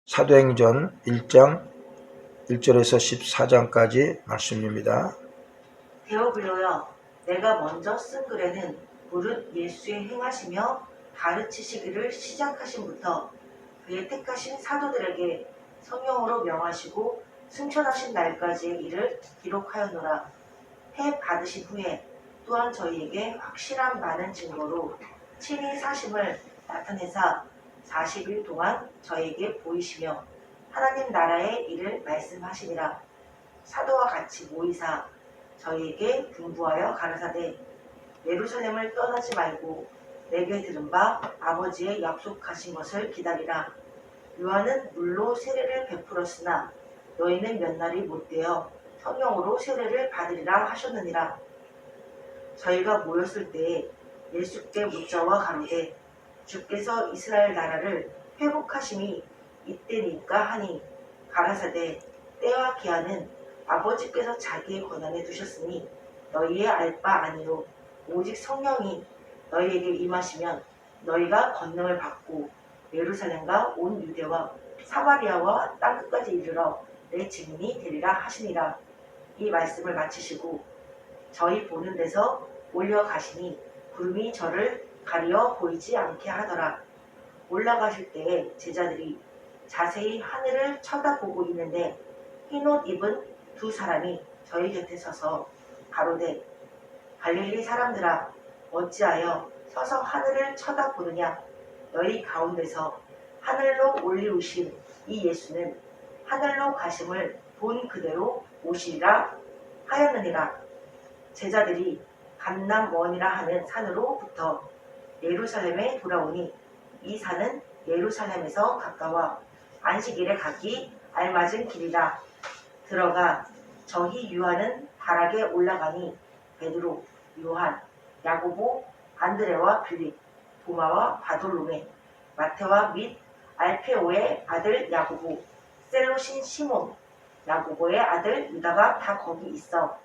사도행전 1장 1절에서 14장까지 말씀입니다. 데오빌로여, 내가 먼저 쓴 글에는 무릇 예수의 행하시며 가르치시기를 시작하신부터 그의 택하신 사도들에게 성령으로 명하시고 승천하신 날까지의 일을 기록하였노라. 해 받으신 후에 또한 저희에게 확실한 많은 증거로 친히 사심을 나타내사 40일 동안 저희에게 보이시며 하나님 나라의 일을 말씀하시니라. 사도와 같이 모이사 저희에게 분부하여 가라사대 예루살렘을 떠나지 말고 내게 들은 바 아버지의 약속하신 것을 기다리라. 요한은 물로 세례를 베풀었으나 너희는 몇 날이 못되어 성령으로 세례를 받으리라 하셨느니라. 저희가 모였을 때에 예수께 묻자와 가로되 주께서 이스라엘 나라를 회복하심이 이때니까 하니 가라사대 때와 기한은 아버지께서 자기의 권한에 두셨으니 너희의 알 바 아니요 오직 성령이 너희에게 임하시면 너희가 권능을 받고 예루살렘과 온 유대와 사마리아와 땅끝까지 이르러 내 증인이 되리라 하시니라. 이 말씀을 마치시고 저희 보는 데서 올려가시니 구름이 저를 가리어 보이지 않게 하더라. 올라가실 때에 제자들이 자세히 하늘을 쳐다보고 있는데 흰옷 입은 두 사람이 저희 곁에 서서 가로되 갈릴리 사람들아 어찌하여 서서 하늘을 쳐다보느냐. 너희 가운데서 하늘로 올리우신 이 예수는 하늘로 가심을 본 그대로 오시리라 하였느니라. 제자들이 감람원이라 하는 산으로부터 예루살렘에 돌아오니 이 산은 예루살렘에서 가까워 안식일에 가기 알맞은 길이라. 들어가 저희 유하는 다락에 올라가니 베드로, 요한, 야고보, 안드레와 빌립, 도마와 바돌로메, 마테와 및 알페오의 아들 야고보, 셀로신 시몬, 야고보의 아들 유다가 다 거기 있어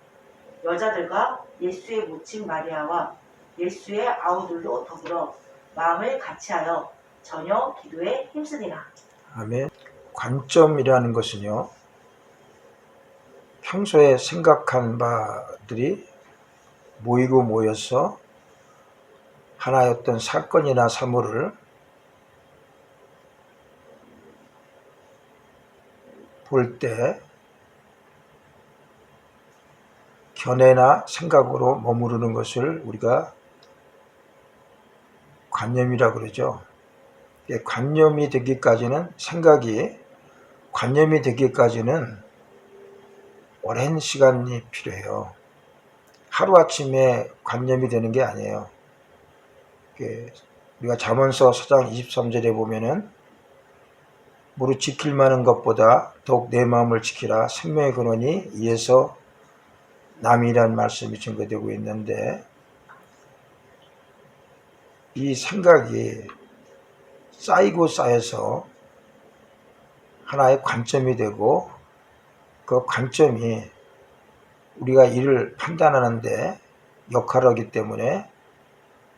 여자들과 예수의 모친 마리아와 예수의 아우들도 더불어 마음을 같이하여 저녁 기도에 힘쓰니라. 아멘. 관점이라는 것은요, 평소에 생각한 바들이 모이고 모여서 하나의 어떤 사건이나 사물을 볼 때 견해나 생각으로 머무르는 것을 우리가 관념이라고 그러죠. 관념이 되기까지는, 생각이 관념이 되기까지는 오랜 시간이 필요해요. 하루아침에 관념이 되는 게 아니에요. 우리가 잠언서 4장 23절에 보면은 무릇 지킬 만한 것보다 더욱 내 마음을 지키라. 생명의 근원이 이에서 남이란 말씀이 증거되고 있는데, 이 생각이 쌓이고 쌓여서 하나의 관점이 되고 그 관점이 우리가 일을 판단하는데 역할을 하기 때문에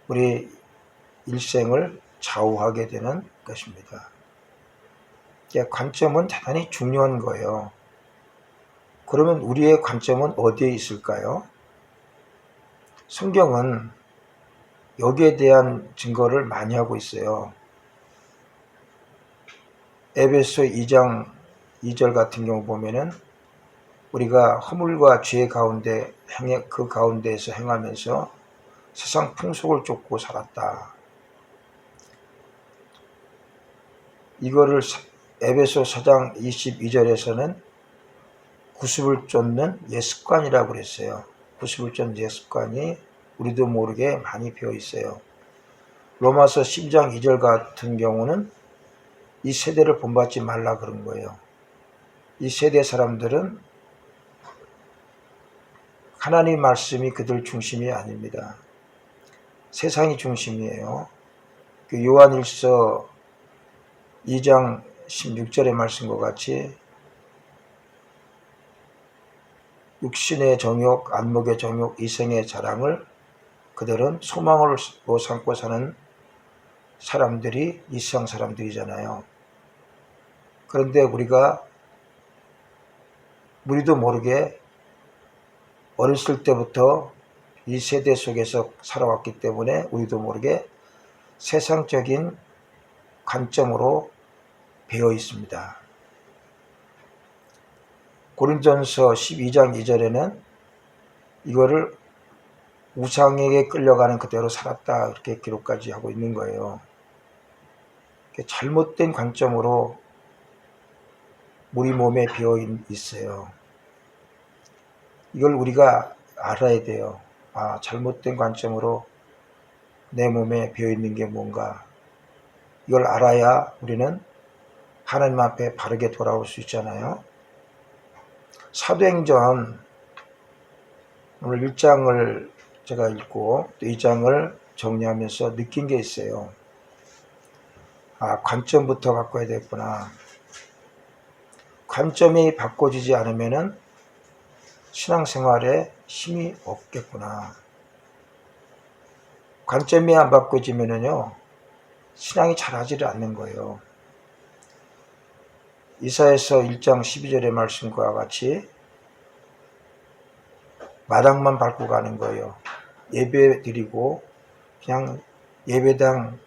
우리 일생을 좌우하게 되는 것입니다. 관점은 대단히 중요한 거예요. 그러면 우리의 관점은 어디에 있을까요? 성경은 여기에 대한 증거를 많이 하고 있어요. 에베소 2장 2절 같은 경우 보면은 우리가 허물과 죄 가운데 그 가운데에서 행하면서 세상 풍속을 쫓고 살았다. 이거를 에베소 4장 22절에서는 구습을 쫓는 옛습관이라고 그랬어요. 구습을 쫓는 옛습관이 우리도 모르게 많이 배어 있어요. 로마서 12장 2절 같은 경우는 이 세대를 본받지 말라 그런 거예요. 이 세대 사람들은 하나님 말씀이 그들 중심이 아닙니다. 세상이 중심이에요. 그 요한일서 2장 16절의 말씀과 같이 육신의 정욕, 안목의 정욕, 이생의 자랑을 그들은 소망으로 삼고 사는 사람들이 이 세상 사람들이잖아요. 그런데 우리도 모르게 어렸을 때부터 이 세대 속에서 살아왔기 때문에 우리도 모르게 세상적인 관점으로 배어 있습니다. 고린도전서 12장 2절에는 이거를 우상에게 끌려가는 그대로 살았다 이렇게 기록까지 하고 있는 거예요. 잘못된 관점으로 우리 몸에 배어 있어요. 이걸 우리가 알아야 돼요. 잘못된 관점으로 내 몸에 배어 있는 게 뭔가. 이걸 알아야 우리는 하나님 앞에 바르게 돌아올 수 있잖아요. 사도행전 오늘 1장을 제가 읽고 또 2장을 정리하면서 느낀 게 있어요. 관점부터 바꿔야 되겠구나. 관점이 바꿔지지 않으면은 신앙생활에 힘이 없겠구나. 관점이 안 바꿔지면은요, 신앙이 잘하지를 않는 거예요. 이사야서 1장 12절의 말씀과 같이 마당만 밟고 가는 거예요. 예배 드리고 그냥 예배당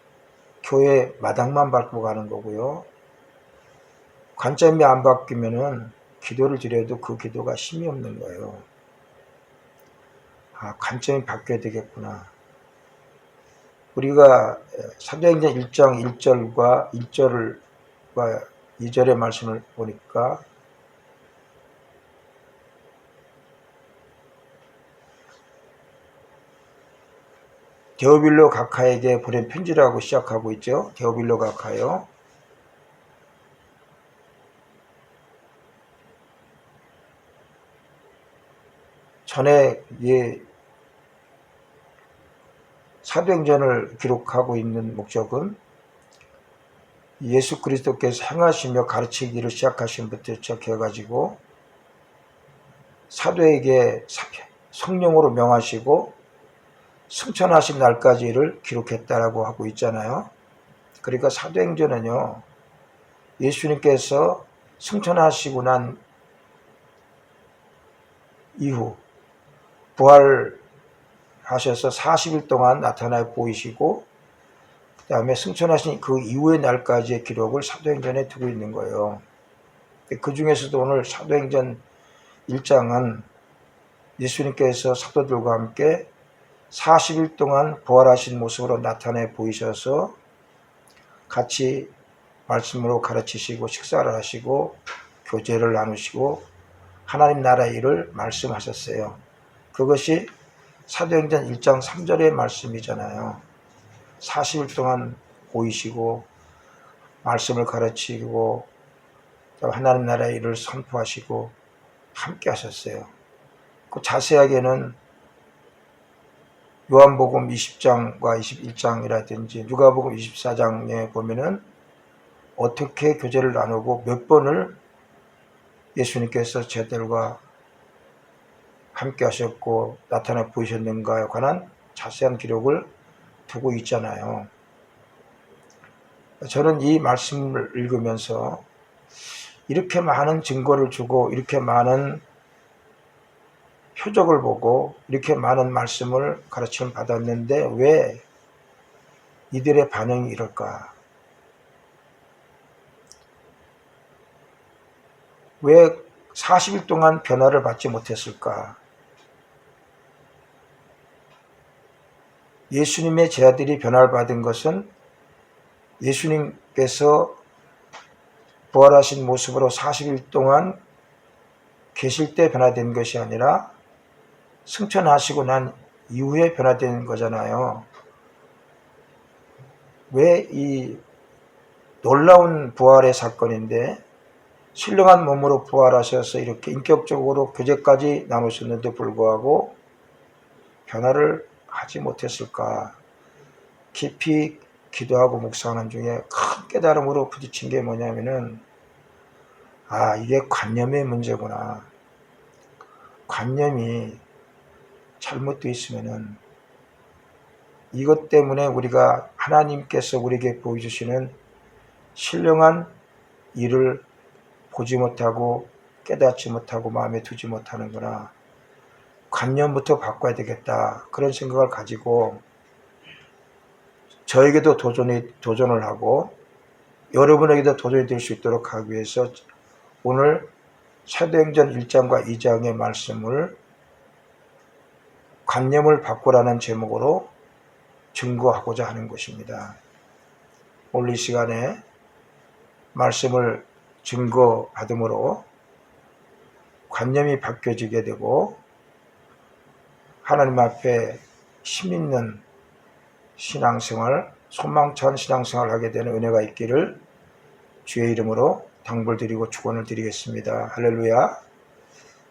교회 마당만 밟고 가는 거고요. 관점이 안 바뀌면은 기도를 드려도 그 기도가 힘이 없는 거예요. 관점이 바뀌어야 되겠구나. 우리가 사도행전 1장 1절과 2절의 말씀을 보니까 데오빌로 각하에게 보낸 편지라고 시작하고 있죠. 데오빌로 각하요. 전에 사도행전을 기록하고 있는 목적은 예수 그리스도께서 행하시며 가르치기를 시작하신 부터 시작해가지고 사도에게 성령으로 명하시고 승천하신 날까지를 기록했다라고 하고 있잖아요. 그러니까 사도행전은요, 예수님께서 승천하시고 난 이후 부활하셔서 40일 동안 나타나 보이시고 그 다음에 승천하신 그 이후의 날까지의 기록을 사도행전에 두고 있는 거예요. 그 중에서도 오늘 사도행전 1장은 예수님께서 사도들과 함께 40일 동안 부활하신 모습으로 나타내 보이셔서 같이 말씀으로 가르치시고 식사를 하시고 교제를 나누시고 하나님 나라의 일을 말씀하셨어요. 그것이 사도행전 1장 3절의 말씀이잖아요. 40일 동안 보이시고 말씀을 가르치고 하나님 나라의 일을 선포하시고 함께 하셨어요. 그 자세하게는 요한복음 20장과 21장이라든지 누가복음 24장에 보면은 어떻게 교제를 나누고 몇 번을 예수님께서 제들과 함께 하셨고 나타나 보이셨는가에 관한 자세한 기록을 두고 있잖아요. 저는 이 말씀을 읽으면서 이렇게 많은 증거를 주고 이렇게 많은 표적을 보고 이렇게 많은 말씀을 가르침을 받았는데 왜 이들의 반응이 이럴까? 왜 40일 동안 변화를 받지 못했을까? 예수님의 제자들이 변화를 받은 것은 예수님께서 부활하신 모습으로 40일 동안 계실 때 변화된 것이 아니라 승천하시고 난 이후에 변화된 거잖아요. 왜 이 놀라운 부활의 사건인데 신령한 몸으로 부활하셔서 이렇게 인격적으로 교제까지 나누셨는데 불구하고 변화를 하지 못했을까? 깊이 기도하고 묵상하는 중에 큰 깨달음으로 부딪힌 게 뭐냐면은 이게 관념의 문제구나. 관념이 잘못되어 있으면은 이것 때문에 우리가 하나님께서 우리에게 보여주시는 신령한 일을 보지 못하고 깨닫지 못하고 마음에 두지 못하는구나. 관념부터 바꿔야 되겠다. 그런 생각을 가지고 저에게도 도전을 하고 여러분에게도 도전이 될 수 있도록 하기 위해서 오늘 사도행전 1장과 2장의 말씀을 관념을 바꾸라는 제목으로 증거하고자 하는 것입니다. 오늘 이 시간에 말씀을 증거받음으로 관념이 바뀌어지게 되고 하나님 앞에 힘있는 신앙생활, 소망찬 신앙생활을 하게 되는 은혜가 있기를 주의 이름으로 당부드리고 축원을 드리겠습니다. 할렐루야.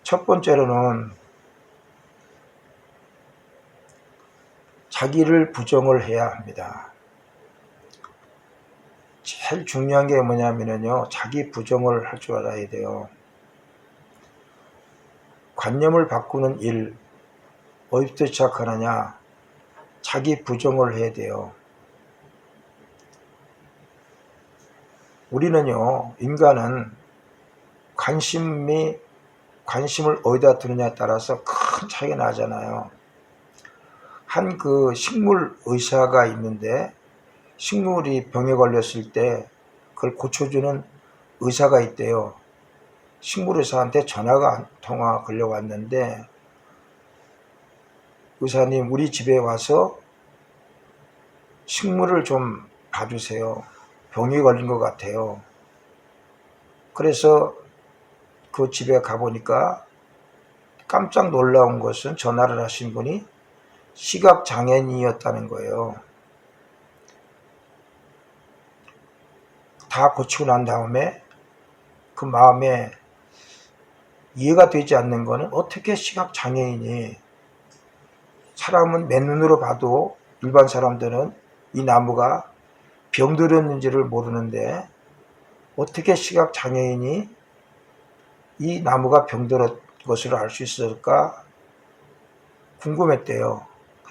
첫 번째로는 자기를 부정을 해야 합니다. 제일 중요한 게 뭐냐면요, 자기 부정을 할 줄 알아야 돼요. 관념을 바꾸는 일, 어디부터 시작하느냐? 자기 부정을 해야 돼요. 우리는요, 인간은 관심을 어디다 두느냐에 따라서 큰 차이가 나잖아요. 한 그 식물 의사가 있는데 식물이 병에 걸렸을 때 그걸 고쳐주는 의사가 있대요. 식물 의사한테 통화 걸려왔는데, 의사님 우리 집에 와서 식물을 좀 봐주세요. 병이 걸린 것 같아요. 그래서 그 집에 가보니까 깜짝 놀라운 것은 전화를 하신 분이 시각장애인이었다는 거예요. 다 고치고 난 다음에 그 마음에 이해가 되지 않는 거는 어떻게 시각장애인이, 사람은 맨눈으로 봐도 일반 사람들은 이 나무가 병들었는지를 모르는데 어떻게 시각장애인이 이 나무가 병들었 것을 알 수 있을까 궁금했대요.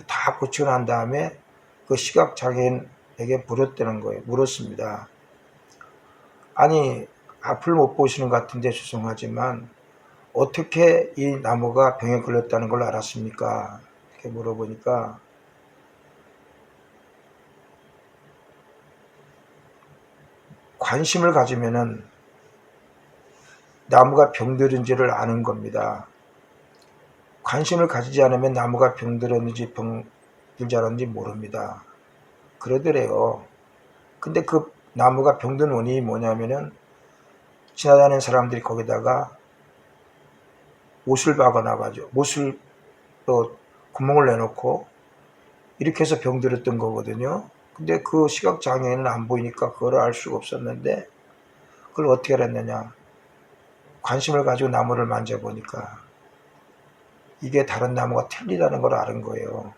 다 고치고 난 다음에 그 시각장애인에게 물었습니다. 아니, 앞을 못 보시는 것 같은데 죄송하지만 어떻게 이 나무가 병에 걸렸다는 걸 알았습니까? 이렇게 물어보니까 관심을 가지면은 나무가 병들은지를 아는 겁니다. 관심을 가지지 않으면 나무가 병들었는지 병들지 않았는지 모릅니다. 그러더래요. 근데 그 나무가 병든 원인이 뭐냐면은 지나다니는 사람들이 거기다가 못을 박아놔가지고 못을 또 구멍을 내놓고 이렇게 해서 병들었던 거거든요. 근데 그 시각장애인은 안 보이니까 그걸 알 수가 없었는데 그걸 어떻게 알았느냐? 관심을 가지고 나무를 만져보니까 이게 다른 나무가 틀리다는 걸 아는 거예요.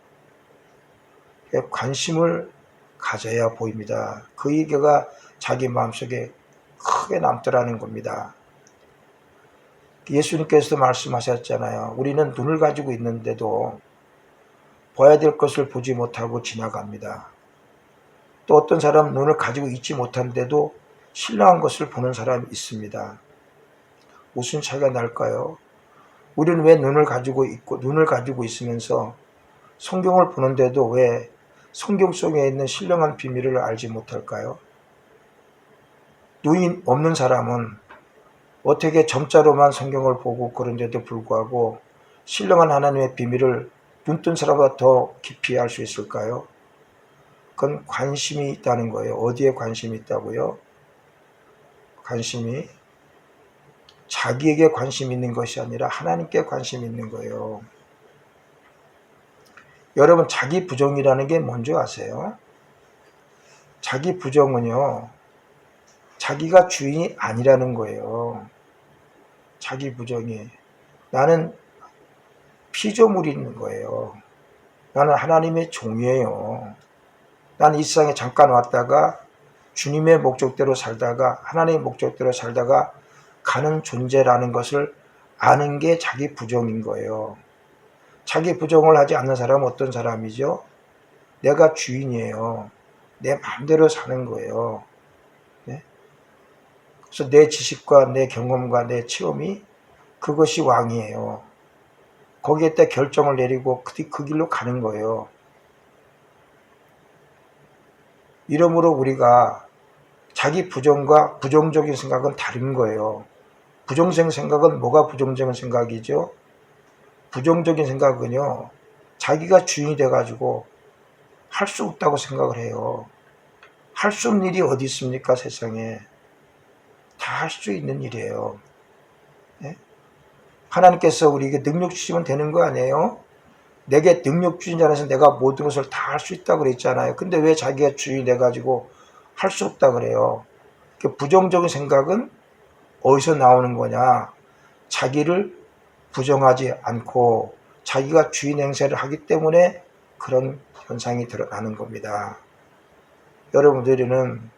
관심을 가져야 보입니다. 그 얘기가 자기 마음속에 크게 남더라는 겁니다. 예수님께서도 말씀하셨잖아요. 우리는 눈을 가지고 있는데도 봐야 될 것을 보지 못하고 지나갑니다. 또 어떤 사람은 눈을 가지고 있지 못한데도 신령한 것을 보는 사람이 있습니다. 무슨 차이가 날까요? 우리는 왜 눈을 가지고 있으면서 성경을 보는데도 왜 성경 속에 있는 신령한 비밀을 알지 못할까요? 눈이 없는 사람은 어떻게 점자로만 성경을 보고 그런데도 불구하고 신령한 하나님의 비밀을 눈뜬 사람보다 더 깊이 알 수 있을까요? 그건 관심이 있다는 거예요. 어디에 관심이 있다고요? 관심이 자기에게 관심이 있는 것이 아니라 하나님께 관심이 있는 거예요. 여러분, 자기 부정이라는 게 뭔지 아세요? 자기 부정은요, 자기가 주인이 아니라는 거예요. 자기 부정이. 나는 피조물이 있는 거예요. 나는 하나님의 종이에요. 나는 이 세상에 잠깐 왔다가 주님의 목적대로 살다가 하나님의 목적대로 살다가 가는 존재라는 것을 아는 게 자기 부정인 거예요. 자기 부정을 하지 않는 사람은 어떤 사람이죠? 내가 주인이에요. 내 마음대로 사는 거예요. 네? 그래서 내 지식과 내 경험과 내 체험이 그것이 왕이에요. 거기에다 결정을 내리고 그 길로 가는 거예요. 이러므로 우리가 자기 부정과 부정적인 생각은 다른 거예요. 부정적인 생각은 뭐가 부정적인 생각이죠? 부정적인 생각은요, 자기가 주인이 돼가지고 할 수 없다고 생각을 해요. 할 수 없는 일이 어디 있습니까, 세상에. 다 할 수 있는 일이에요. 네? 하나님께서 우리에게 능력 주시면 되는 거 아니에요? 내게 능력 주신 자라서 내가 모든 것을 다 할 수 있다고 그랬잖아요. 근데 왜 자기가 주인이 돼가지고 할 수 없다 그래요? 부정적인 생각은 어디서 나오는 거냐? 자기를 부정하지 않고 자기가 주인 행세를 하기 때문에 그런 현상이 드러나는 겁니다. 여러분들은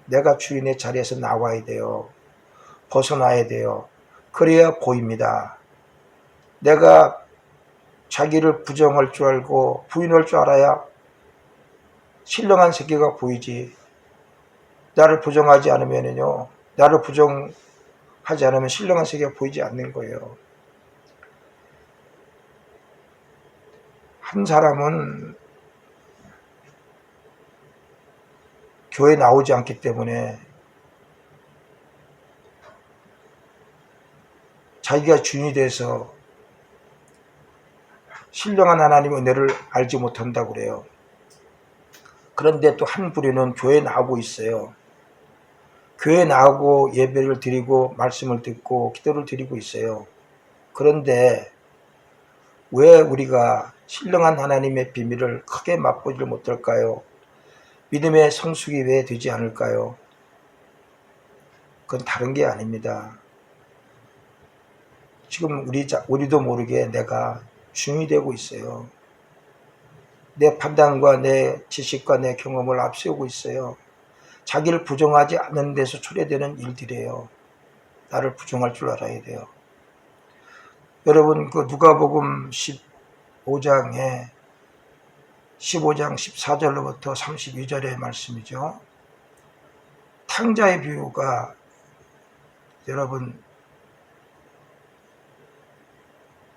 내가 주인의 자리에서 나와야 돼요. 벗어나야 돼요. 그래야 보입니다. 내가 자기를 부정할 줄 알고 부인할 줄 알아야 신령한 세계가 보이지. 나를 부정하지 않으면요, 나를 부정하지 않으면 신령한 세계가 보이지 않는 거예요. 한 사람은 교회 나오지 않기 때문에 자기가 주인이 돼서 신령한 하나님의 은혜를 알지 못한다고 그래요. 그런데 또 한 부류는 교회 나오고 있어요. 교회 나오고 예배를 드리고 말씀을 듣고 기도를 드리고 있어요. 그런데 왜 우리가 신령한 하나님의 비밀을 크게 맛보지 못할까요? 믿음의 성숙이 왜 되지 않을까요? 그건 다른 게 아닙니다. 지금 우리도 모르게 내가 주인이 되고 있어요. 내 판단과 내 지식과 내 경험을 앞세우고 있어요. 자기를 부정하지 않는 데서 초래되는 일들이에요. 나를 부정할 줄 알아야 돼요. 여러분, 그 누가복음 15장 14절로부터 32절의 말씀이죠. 탕자의 비유가 여러분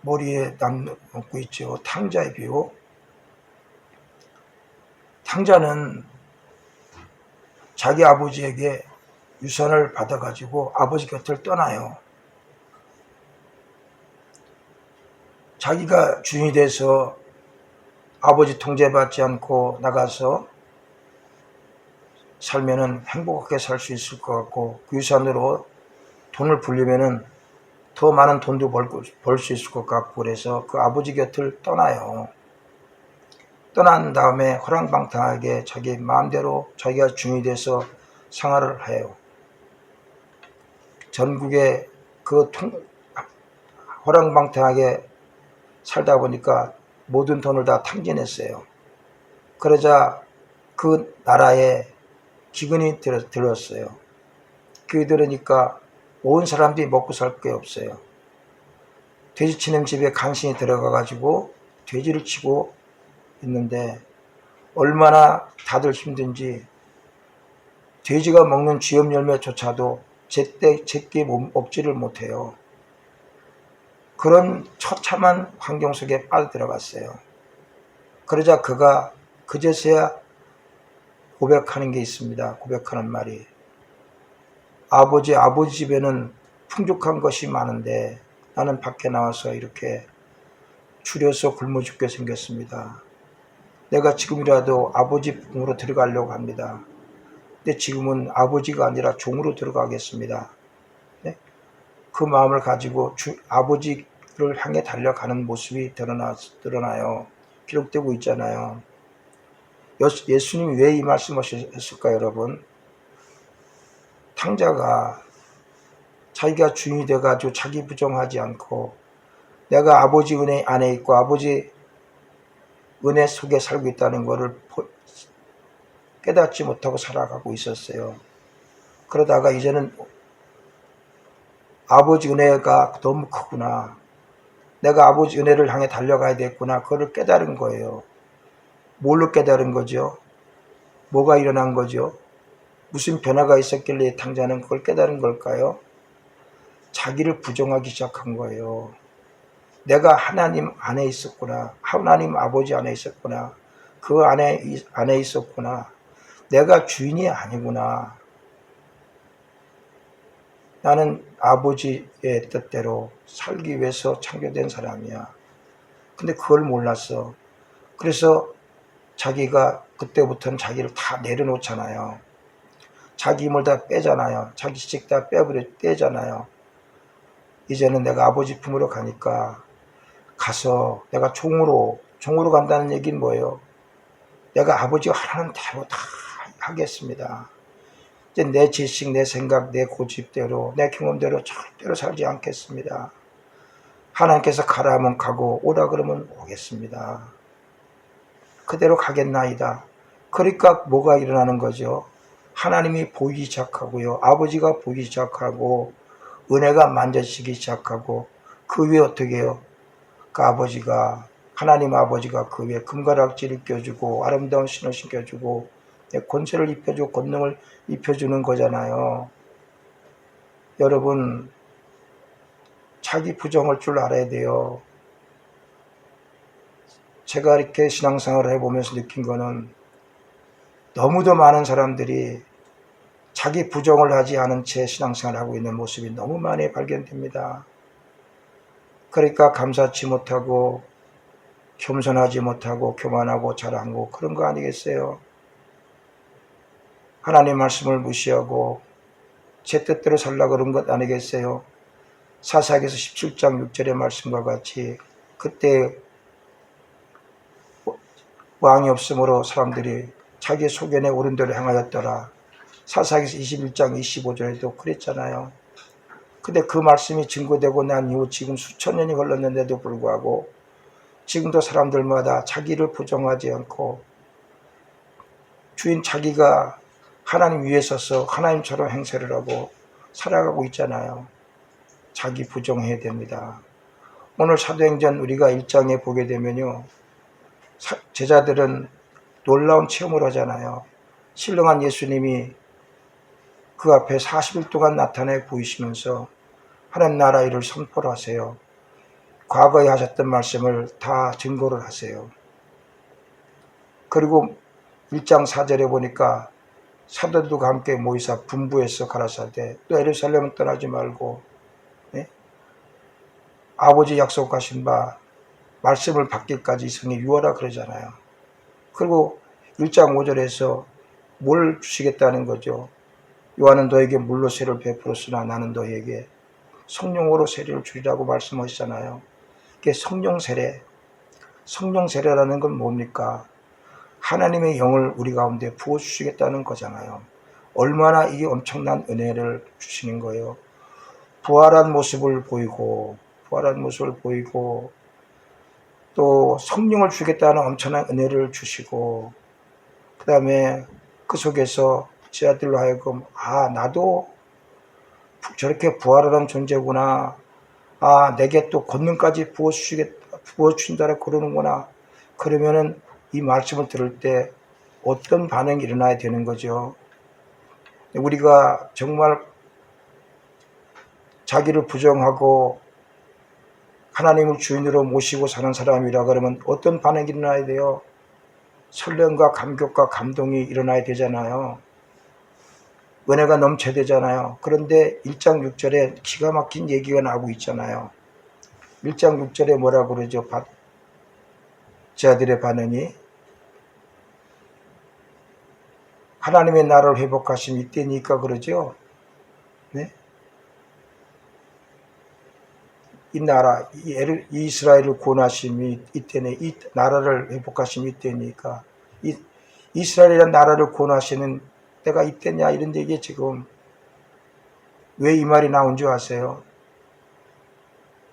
머리에 남고 있죠. 탕자의 비유. 탕자는 자기 아버지에게 유산을 받아가지고 아버지 곁을 떠나요. 자기가 주인이 돼서 아버지 통제받지 않고 나가서 살면은 행복하게 살 수 있을 것 같고, 그 유산으로 돈을 불리면은 더 많은 돈도 벌 수 있을 것 같고, 그래서 그 아버지 곁을 떠나요. 떠난 다음에 허랑방탕하게 자기 마음대로 자기가 주인이 돼서 생활을 해요. 전국에 허랑방탕하게 살다 보니까 모든 돈을 다 탕진했어요. 그러자 그 나라에 기근이 들었어요. 기근이 들으니까 온 사람들이 먹고 살 게 없어요. 돼지치는 집에 간신히 들어가가지고 돼지를 치고 있는데 얼마나 다들 힘든지 돼지가 먹는 쥐염 열매조차도 제때 먹지를 못해요. 그런 처참한 환경 속에 빠져들어갔어요. 그러자 그가 그제서야 고백하는 게 있습니다. 고백하는 말이, 아버지 집에는 풍족한 것이 많은데 나는 밖에 나와서 이렇게 추려서 굶어 죽게 생겼습니다. 내가 지금이라도 아버지 품으로 들어가려고 합니다. 근데 지금은 아버지가 아니라 종으로 들어가겠습니다. 네? 그 마음을 가지고 아버지를 향해 달려가는 모습이 드러나요. 기록되고 있잖아요. 예수님이 왜 이 말씀을 하셨을까요, 여러분? 탕자가 자기가 주인이 돼가지고 자기 부정하지 않고 내가 아버지 은혜 안에 있고 아버지 은혜 속에 살고 있다는 것을 깨닫지 못하고 살아가고 있었어요. 그러다가 이제는 아버지 은혜가 너무 크구나. 내가 아버지 은혜를 향해 달려가야 되겠구나. 그걸 깨달은 거예요. 뭘로 깨달은 거죠? 뭐가 일어난 거죠? 무슨 변화가 있었길래 당자는 그걸 깨달은 걸까요? 자기를 부정하기 시작한 거예요. 내가 하나님 안에 있었구나. 하나님 아버지 안에 있었구나. 그 안에 있었구나. 내가 주인이 아니구나. 나는 아버지의 뜻대로 살기 위해서 창조된 사람이야. 근데 그걸 몰랐어. 그래서 자기가 그때부터는 자기를 다 내려놓잖아요. 자기 힘을 다 빼잖아요. 자기 지식 다 떼잖아요. 이제는 내가 아버지 품으로 가니까 가서 내가 종으로 간다는 얘기는 뭐예요? 내가 아버지가 하라는 대로 다 하겠습니다. 이제 내 지식, 내 생각, 내 고집대로, 내 경험대로 절대로 살지 않겠습니다. 하나님께서 가라 하면 가고 오라 그러면 오겠습니다. 그대로 가겠나이다. 그러니까 뭐가 일어나는 거죠? 하나님이 보이기 시작하고요. 아버지가 보이기 시작하고 은혜가 만져지기 시작하고 그 위에 어떻게 해요? 그 아버지가 하나님 아버지가 그 위에 금가락지를 껴주고 아름다운 신을 신겨주고 권세를 입혀주고 권능을 입혀주는 거잖아요. 여러분 자기 부정할 줄 알아야 돼요. 제가 이렇게 신앙생활을 해보면서 느낀 거는 너무도 많은 사람들이 자기 부정을 하지 않은 채 신앙생활을 하고 있는 모습이 너무 많이 발견됩니다. 그러니까 감사치 못하고 겸손하지 못하고 교만하고 자랑하고 그런 거 아니겠어요? 하나님 말씀을 무시하고 제 뜻대로 살라 그런 것 아니겠어요? 사사기에서 17장 6절의 말씀과 같이 그때 왕이 없으므로 사람들이 자기 소견에 옳은 대로 행하였더라. 사사기에서 21장 25절에도 그랬잖아요. 근데 그 말씀이 증거되고 난 이후 지금 수천 년이 흘렀는데도 불구하고 지금도 사람들마다 자기를 부정하지 않고 주인 자기가 하나님 위에 서서 하나님처럼 행세를 하고 살아가고 있잖아요. 자기 부정해야 됩니다. 오늘 사도행전 우리가 1장에 보게 되면요. 제자들은 놀라운 체험을 하잖아요. 신령한 예수님이 그 앞에 40일 동안 나타내 보이시면서 하나님 나라 일을 선포를 하세요. 과거에 하셨던 말씀을 다 증거를 하세요. 그리고 1장 4절에 보니까 사도들과 함께 모이사 분부해서 가라사대 또 예루살렘은 떠나지 말고 아버지 약속하신 바 말씀을 받기까지 성에 유하라 그러잖아요. 그리고 1장 5절에서 뭘 주시겠다는 거죠. 요한은 너에게 물로 세를 베풀었으나 나는 너에게 성령으로 세례를 주리라고 말씀하시잖아요. 이게 성령 세례라는 건 뭡니까? 하나님의 영을 우리 가운데 부어주시겠다는 거잖아요. 얼마나 이게 엄청난 은혜를 주시는 거예요. 부활한 모습을 보이고 또 성령을 주겠다는 엄청난 은혜를 주시고 그 다음에 그 속에서 제 아들로 하여금 나도 저렇게 부활하는 존재구나. 내게 또 권능까지 부어주신다라 그러는구나. 그러면은 이 말씀을 들을 때 어떤 반응이 일어나야 되는 거죠. 우리가 정말 자기를 부정하고 하나님을 주인으로 모시고 사는 사람이라 그러면 어떤 반응이 일어나야 돼요? 설렘과 감격과 감동이 일어나야 되잖아요. 은혜가 넘쳐야 되잖아요. 그런데 1장 6절에 기가 막힌 얘기가 나오고 있잖아요. 1장 6절에 뭐라고 그러죠? 제 아들의 반응이 하나님의 나라를 회복하심 이때니까 그러죠. 네? 이 나라, 이스라엘을 구원하심이 이때네, 이 나라를 회복하심이 이때니까 이스라엘이라는 나라를 구원하시는 때가 이때냐 이런 얘기 지금 왜 이 말이 나온 줄 아세요?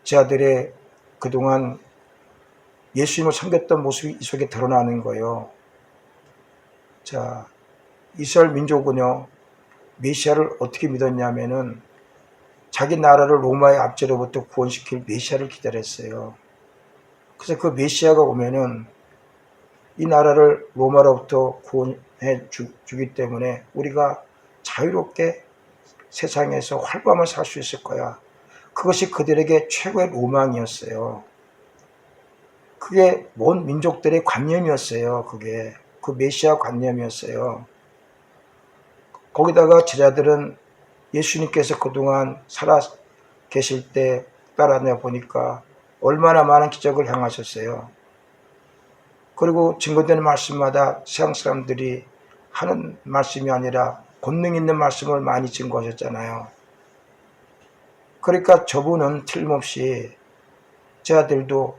제 아들의 그동안 예수님을 섬겼던 모습이 이 속에 드러나는 거예요. 자, 이스라엘 민족은요, 메시아를 어떻게 믿었냐면은 자기 나라를 로마의 압제로부터 구원시킬 메시아를 기다렸어요. 그래서 그 메시아가 오면은 이 나라를 로마로부터 구원해 주기 때문에 우리가 자유롭게 세상에서 활발하게 살 수 있을 거야. 그것이 그들에게 최고의 로망이었어요. 그게 온 민족들의 관념이었어요. 그게 그 메시아 관념이었어요. 거기다가 제자들은 예수님께서 그동안 살아 계실 때 따라내 보니까 얼마나 많은 기적을 행하셨어요. 그리고 증거되는 말씀마다 세상 사람들이 하는 말씀이 아니라 권능 있는 말씀을 많이 증거하셨잖아요. 그러니까 저분은 틀림없이 제자들도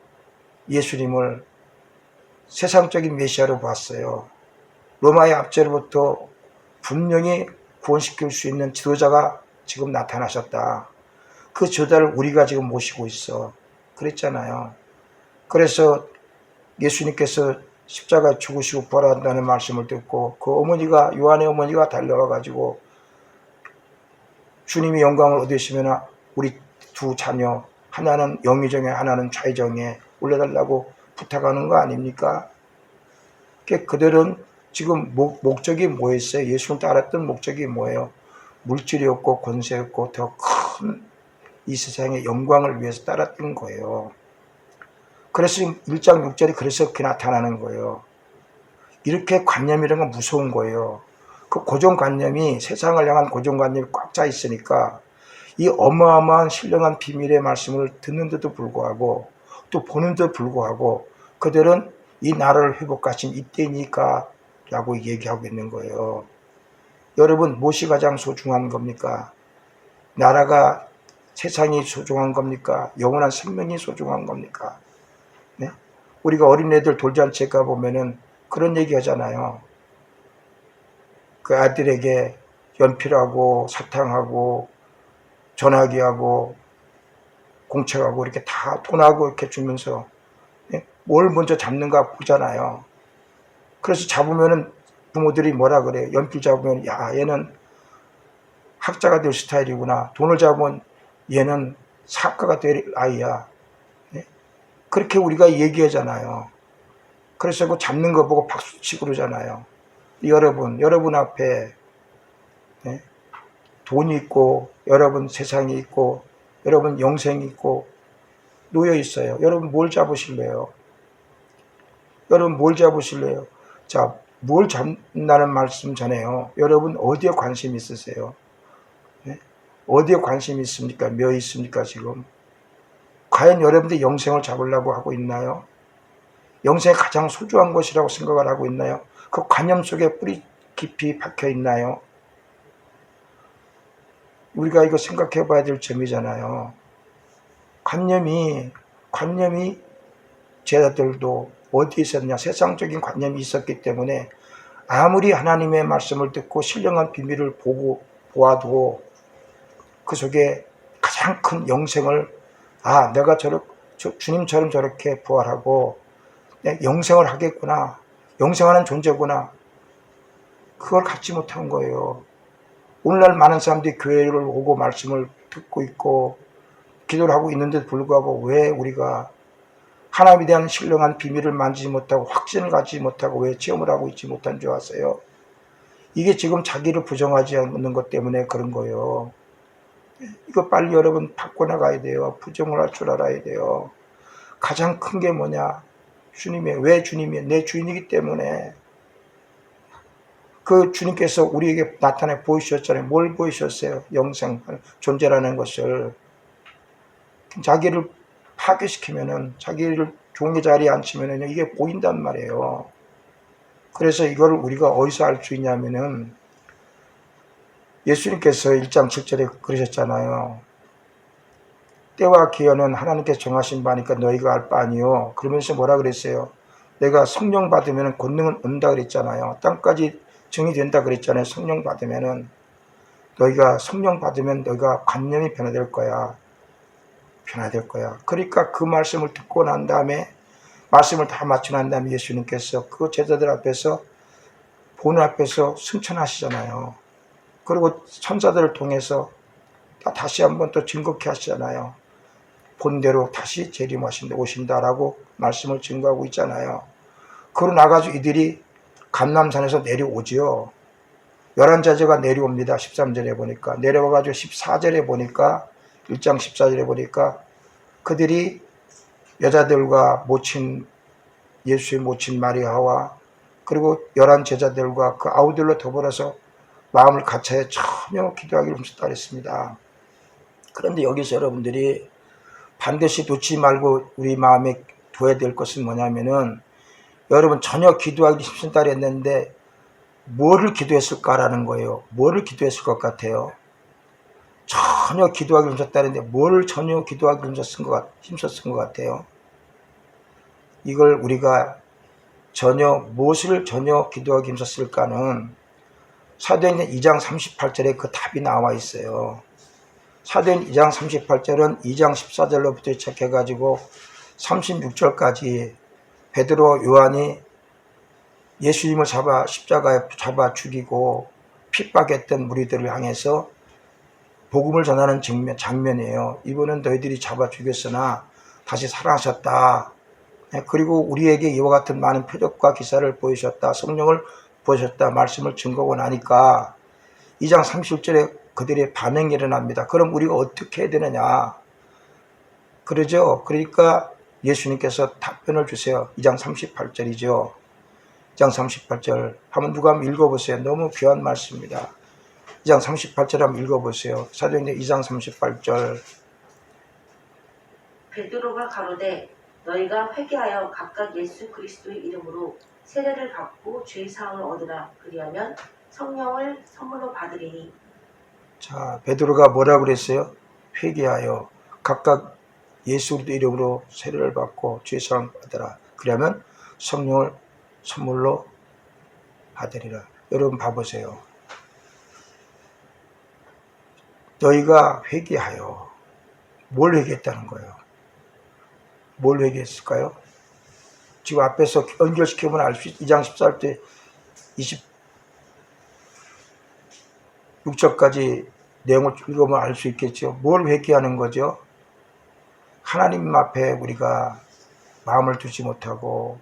예수님을 세상적인 메시아로 봤어요. 로마의 압제로부터 분명히 구원시킬 수 있는 지도자가 지금 나타나셨다. 그 지도자를 우리가 지금 모시고 있어. 그랬잖아요. 그래서 예수님께서 십자가에 죽으시고 부활한다는 말씀을 듣고 그 어머니가, 요한의 어머니가 달려와 가지고 주님이 영광을 얻으시면 우리 두 자녀, 하나는 영의정에 하나는 좌의정에 올려달라고 부탁하는 거 아닙니까? 그들은 지금 목적이 뭐였어요? 예수를 따랐던 목적이 뭐예요? 물질이었고 권세였고 더 큰 이 세상의 영광을 위해서 따랐던 거예요. 그래서 1장 6절이 그래서 그렇게 나타나는 거예요. 이렇게 관념이라는 건 무서운 거예요. 그 고정관념이, 세상을 향한 고정관념이 꽉 차 있으니까 이 어마어마한 신령한 비밀의 말씀을 듣는데도 불구하고 또 보는데도 불구하고 그들은 이 나라를 회복하신 이때니까 라고 얘기하고 있는 거예요. 여러분, 무엇이 가장 소중한 겁니까? 나라가, 세상이 소중한 겁니까? 영원한 생명이 소중한 겁니까? 네? 우리가 어린애들 돌잔치에 가보면은 그런 얘기 하잖아요. 그 아들에게 연필하고 사탕하고 전화기하고 공책하고 이렇게 다 돈하고 이렇게 주면서 뭘 먼저 잡는가 보잖아요. 그래서 잡으면은 부모들이 뭐라 그래요? 연필 잡으면 야, 얘는 학자가 될 스타일이구나. 돈을 잡으면 얘는 사학가가 될 아이야. 네? 그렇게 우리가 얘기하잖아요. 그래서 그 잡는 거 보고 박수치고 그러잖아요. 여러분 앞에 네? 돈이 있고 여러분 세상이 있고 여러분 영생이 있고 놓여 있어요. 여러분 뭘 잡으실래요? 여러분 뭘 잡으실래요? 자, 뭘 잡는다는 말씀 전에요. 여러분 어디에 관심 있으세요? 네? 어디에 관심이 있습니까? 몇 있습니까 지금? 과연 여러분들이 영생을 잡으려고 하고 있나요? 영생이 가장 소중한 것이라고 생각을 하고 있나요? 그 관념 속에 뿌리 깊이 박혀 있나요? 우리가 이거 생각해 봐야 될 점이잖아요. 관념이 제자들도 어디에 있었냐? 세상적인 관념이 있었기 때문에 아무리 하나님의 말씀을 듣고 신령한 비밀을 보아도 그 속에 가장 큰 영생을, 내가 주님처럼 저렇게 부활하고 영생을 하겠구나, 영생하는 존재구나, 그걸 갖지 못한 거예요. 오늘날 많은 사람들이 교회를 오고 말씀을 듣고 있고 기도를 하고 있는데도 불구하고 왜 우리가 하나님에 대한 신령한 비밀을 만지지 못하고 확신을 가지지 못하고 왜 체험을 하고 있지 못한 줄 아세요? 이게 지금 자기를 부정하지 않는 것 때문에 그런 거예요. 이거 빨리 여러분 바꿔나가야 돼요. 부정을 할 줄 알아야 돼요. 가장 큰 게 뭐냐? 왜 주님이 내 주인이기 때문에. 그 주님께서 우리에게 나타내 보이셨잖아요. 뭘 보이셨어요? 영생, 존재라는 것을. 자기를 파괴시키면은, 자기를 종의 자리에 앉히면은 이게 보인단 말이에요. 그래서 이걸 우리가 어디서 알 수 있냐면은 예수님께서 1장 7절에 그러셨잖아요. 때와 기한은 하나님께서 정하신 바니까 너희가 알 바 아니요. 그러면서 뭐라 그랬어요? 내가 성령 받으면 권능은 온다 그랬잖아요. 땅까지 증이 된다 그랬잖아요. 성령 받으면은 너희가 성령 받으면 너희가 관념이 변화될 거야. 변화될 거야. 그러니까 그 말씀을 듣고 난 다음에 말씀을 다 맞추고 난 다음에 예수님께서 그 제자들 앞에서 보는 앞에서 승천하시잖아요. 그리고 천사들을 통해서 다시 한번 또 증거케 하시잖아요. 본대로 다시 오신다라고 말씀을 증거하고 있잖아요. 그러고 나가지고 이들이 감람산에서 내려오지요. 열한 제자가 내려옵니다. 13절에 보니까 내려와가지고 14절에 보니까 1장 14절에 보니까 그들이 여자들과 모친 예수의 모친 마리아와 그리고 11 제자들과 그 아우들로 더불어서 마음을 같이 전혀 기도하기를 훔쳤다 그랬습니다. 그런데 여기서 여러분들이 반드시 놓지 말고 우리 마음에 둬야 될 것은 뭐냐면은 여러분 전혀 기도하기 힘쓰다 그랬는데 뭐를 기도했을까라는 거예요. 뭐를 기도했을 것 같아요? 전혀 기도하기 힘썼다는데 뭘 전혀 기도하기 힘썼은 것 같아요? 이걸 우리가 무엇을 전혀 기도하기 힘썼을까는 사도행전 2장 38절에 그 답이 나와 있어요. 사도행전 2장 38절은 2장 14절로부터 시작해가지고 36절까지 베드로 요한이 예수님을 십자가에 잡아 죽이고 핍박했던 무리들을 향해서 복음을 전하는 장면이에요. 이분은 너희들이 잡아 죽였으나 다시 살아나셨다. 그리고 우리에게 이와 같은 많은 표적과 기사를 보이셨다. 성령을 보셨다. 말씀을 증거하고 나니까 2장 37절에 그들의 반응이 일어납니다. 그럼 우리가 어떻게 해야 되느냐? 그러죠. 그러니까 예수님께서 답변을 주세요. 2장 38절이죠. 2장 38절 한번 누가 한번 읽어보세요. 너무 귀한 말씀입니다. 2장 38절 한번 읽어보세요. 사도행전 2장 38절. 베드로가 가로되 너희가 회개하여 각각 예수 그리스도의 이름으로 세례를 받고 죄 사함을 얻으라. 그리하면 성령을 선물로 받으리니. 자, 베드로가 뭐라고 그랬어요? 회개하여 각각 예수 그리스도 이름으로 세례를 받고 죄 사함을 받으라. 그러면 성령을 선물로 받으리라. 여러분 봐보세요. 너희가 회개하여 뭘 회개했다는 거예요? 뭘 회개했을까요? 지금 앞에서 연결시켜보면 알 수 있 2장 14절 26절까지 내용을 읽으면 알 수 있겠죠. 뭘 회개하는 거죠? 하나님 앞에 우리가 마음을 두지 못하고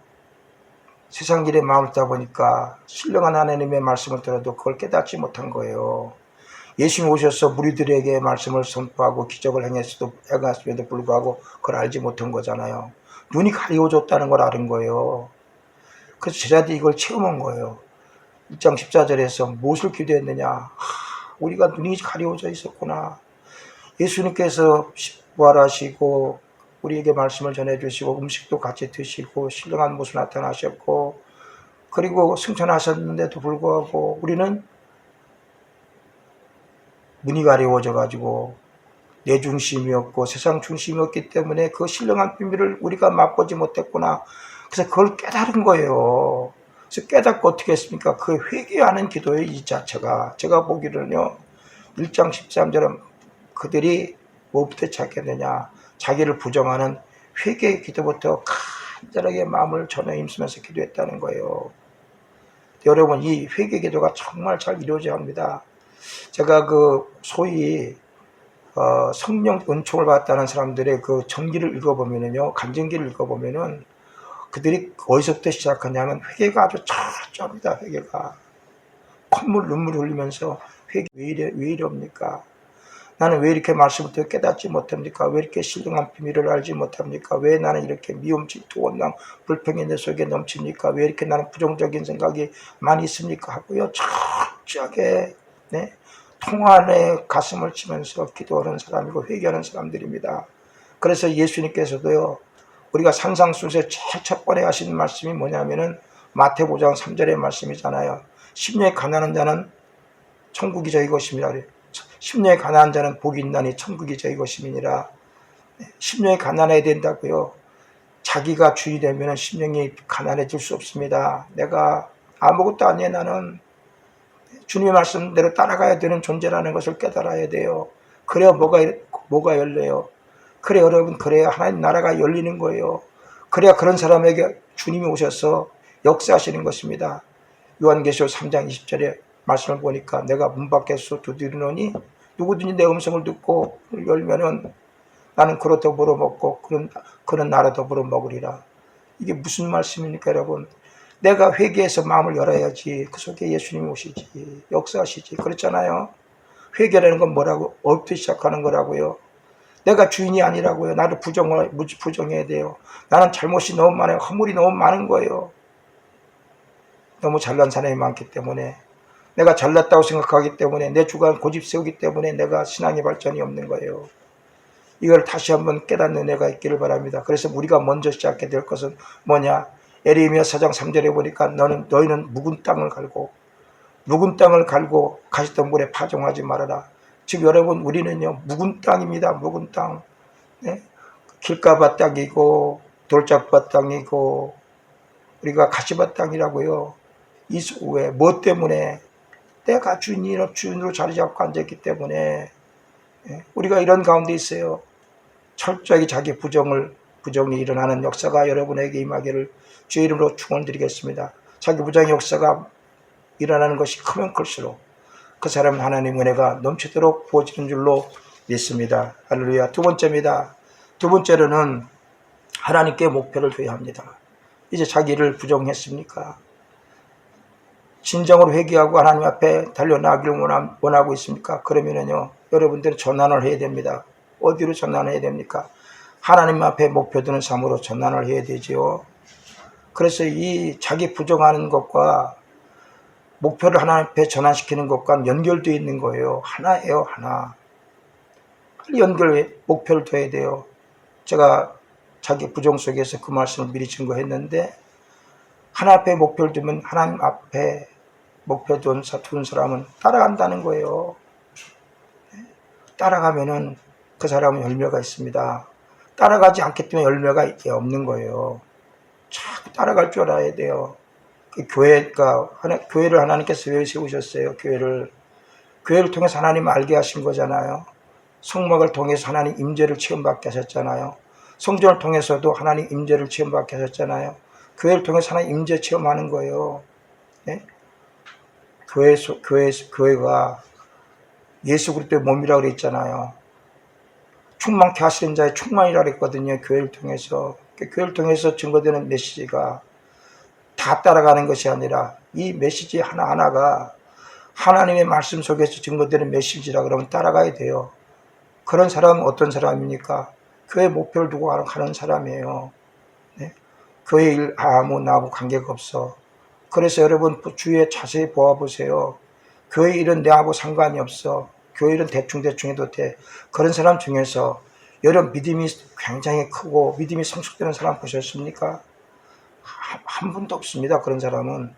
세상 일에 마음을 두다 보니까 신령한 하나님의 말씀을 들어도 그걸 깨닫지 못한 거예요. 예수님 오셔서 무리들에게 말씀을 선포하고 기적을 행했음에도 불구하고 그걸 알지 못한 거잖아요. 눈이 가려워졌다는 걸 아는 거예요. 그래서 제자들이 이걸 체험한 거예요. 1장 14절에서 무엇을 기도했느냐? 우리가 눈이 가려워져 있었구나. 예수님께서 부활하시고 우리에게 말씀을 전해주시고 음식도 같이 드시고 신령한 모습 나타나셨고 그리고 승천하셨는데도 불구하고 우리는 눈이 가려워져 가지고 내 중심이었고 세상 중심이었기 때문에 그 신령한 비밀을 우리가 맛보지 못했구나. 그래서 그걸 깨달은 거예요. 그래서 깨닫고 어떻게 했습니까? 그 회개하는 기도의 이 자체가 제가 보기로는요. 1장 13절은 그들이 뭐부터 시작했느냐. 자기를 부정하는 회개의 기도부터 간절하게 마음을 전혀 힘쓰면서 기도했다는 거예요. 여러분 이 회개 기도가 정말 잘 이루어져야 합니다. 제가 그 소위 성령 은총을 받았다는 사람들의 그 전기를 읽어보면은요, 간증기를 읽어보면은 그들이 어디서부터 시작하냐면 회개가 아주 철저합니다. 회개가 콧물 눈물 흘리면서 회개 왜 이럽니까? 나는 왜 이렇게 말씀부터 깨닫지 못합니까? 왜 이렇게 신령한 비밀을 알지 못합니까? 왜 나는 이렇게 미움, 질투, 원망, 불평이 내 속에 넘칩니까? 왜 이렇게 나는 부정적인 생각이 많이 있습니까? 하고요, 철저하게 통안에 가슴을 치면서 기도하는 사람이고 회개하는 사람들입니다. 그래서 예수님께서도요, 우리가 산상수훈에서 제일 첫 번에 하신 말씀이 뭐냐면은 마태복음 5장 3절의 말씀이잖아요. 심령이 가난한 자는 천국이 저희 것임이라. 심령이 가난한 자는 복이 있나니 천국이 저희 것임이니라. 심령이 가난해야 된다고요. 자기가 주인이 되면 심령이 가난해질 수 없습니다. 내가 아무것도 아니에요. 나는 주님의 말씀대로 따라가야 되는 존재라는 것을 깨달아야 돼요. 그래야 뭐가 열려요. 그래 여러분, 그래야 하나님 나라가 열리는 거예요. 그래야 그런 사람에게 주님이 오셔서 역사하시는 것입니다. 요한계시록 3장 20절에 말씀을 보니까 내가 문 밖에서 두드리노니 누구든지 내 음성을 듣고 열면은 나는 그로 더불어 먹고 그는 나로 더불어 먹으리라. 이게 무슨 말씀입니까 여러분? 내가 회개해서 마음을 열어야지. 그 속에 예수님 오시지, 역사하시지. 그렇잖아요. 회개라는 건 뭐라고? 업부터 시작하는 거라고요. 내가 주인이 아니라고요. 나를 부정해야 돼요. 나는 잘못이 너무 많아요. 허물이 너무 많은 거예요. 너무 잘난 사람이 많기 때문에, 내가 잘났다고 생각하기 때문에, 내 주관 고집 세우기 때문에 내가 신앙의 발전이 없는 거예요. 이걸 다시 한번 깨닫는 애가 있기를 바랍니다. 그래서 우리가 먼저 시작해야 될 것은 뭐냐? 에레미야 4장 3절에 보니까 너희는 묵은 땅을 갈고 가시던 물에 파종하지 말아라. 즉 여러분, 우리는요 묵은 땅입니다. 묵은 땅. 네? 길가밭 땅이고 돌짝밭 땅이고 우리가 가시밭 땅이라고요. 왜? 뭐 때문에? 내가 주인으로 자리 잡고 앉았기 때문에 우리가 이런 가운데 있어요. 철저하게 자기 부정이 일어나는 역사가 여러분에게 임하기를 주의 이름으로 축원드리겠습니다. 자기 부정의 역사가 일어나는 것이 크면 클수록 그 사람은 하나님 은혜가 넘치도록 부어지는 줄로 믿습니다. 할렐루야. 두 번째입니다. 두 번째로는 하나님께 목표를 둬야 합니다. 이제 자기를 부정했습니까? 진정으로 회개하고 하나님 앞에 달려나가기를 원하고 있습니까? 그러면은요, 여러분들은 전환을 해야 됩니다. 어디로 전환해야 됩니까? 하나님 앞에 목표 두는 삶으로 전환을 해야 되지요. 그래서 이 자기 부정하는 것과 목표를 하나님 앞에 전환시키는 것과 연결되어 있는 거예요. 하나예요, 하나. 목표를 둬야 돼요. 제가 자기 부정 속에서 그 말씀을 미리 증거했는데, 하나님 앞에 목표를 두면 하나님 앞에 목표 둔 사람은 따라간다는 거예요. 따라가면은 그 사람은 열매가 있습니다. 따라가지 않기 때문에 열매가 없는 거예요. 자꾸 따라갈 줄 알아야 돼요. 교회를 하나님께서 왜 세우셨어요? 교회를 통해서 하나님 알게 하신 거잖아요. 성막을 통해서 하나님 임재를 체험받게 하셨잖아요. 성전을 통해서도 하나님 임재를 체험받게 하셨잖아요. 교회를 통해서 하나님 임재 체험하는 거예요. 네? 교회가 예수 그리스도의 몸이라고 그랬잖아요. 충만케 하시는 자의 충만이라고 그랬거든요. 교회를 통해서 증거되는 메시지가 다 따라가는 것이 아니라 이 메시지 하나하나가 하나님의 말씀 속에서 증거되는 메시지라 그러면 따라가야 돼요. 그런 사람은 어떤 사람입니까? 교회 목표를 두고 가는 사람이에요. 네? 교회 일 나하고 관계가 없어. 그래서 여러분 주위에 자세히 보아보세요. 교회 일은 내하고 상관이 없어. 교회 일은 대충 해도 돼. 그런 사람 중에서 여러분 믿음이 굉장히 크고 믿음이 성숙되는 사람 보셨습니까? 한 분도 없습니다. 그런 사람은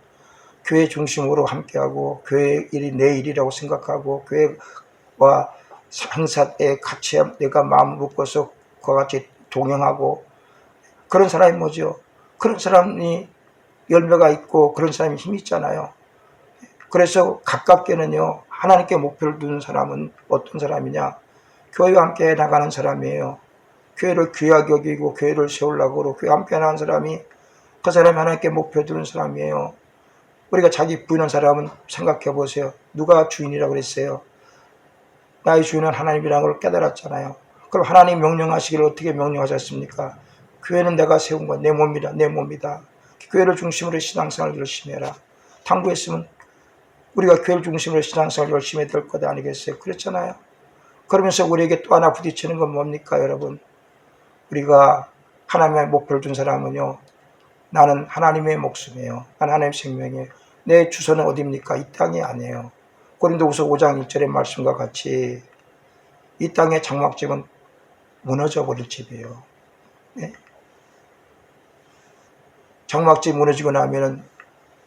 교회 중심으로 함께하고 교회 일이 내 일이라고 생각하고 교회와 행사에 같이 내가 마음을 묶어서 그와 같이 동행하고 그런 사람이 뭐죠? 그런 사람이 열매가 있고 그런 사람이 힘이 있잖아요. 그래서 가깝게는요, 하나님께 목표를 두는 사람은 어떤 사람이냐? 교회와 함께 나가는 사람이에요. 교회를 귀하게 여기고 교회를 세우려고 교회와 함께 나가는 사람이 그 사람이 하나님께 목표 두는 사람이에요. 우리가 자기 부인한 사람은 생각해 보세요. 누가 주인이라고 그랬어요? 나의 주인은 하나님이라는 걸 깨달았잖아요. 그럼 하나님 명령하시기를 어떻게 명령하셨습니까? 교회는 내가 세운 거야. 내 몸이다. 교회를 중심으로 신앙생활을 열심히 해라. 당부했으면 우리가 교회를 중심으로 신앙생활을 열심히 해야 될 것 아니겠어요? 그렇잖아요. 그러면서 우리에게 또 하나 부딪히는 건 뭡니까, 여러분? 우리가 하나님의 목표를 둔 사람은요, 나는 하나님의 목숨이에요. 나는 하나님의 생명이에요. 내 주소는 어디입니까? 이 땅이 아니에요. 고린도후서 5장 1절의 말씀과 같이 이 땅의 장막집은 무너져 버릴 집이에요. 네? 장막집이 무너지고 나면은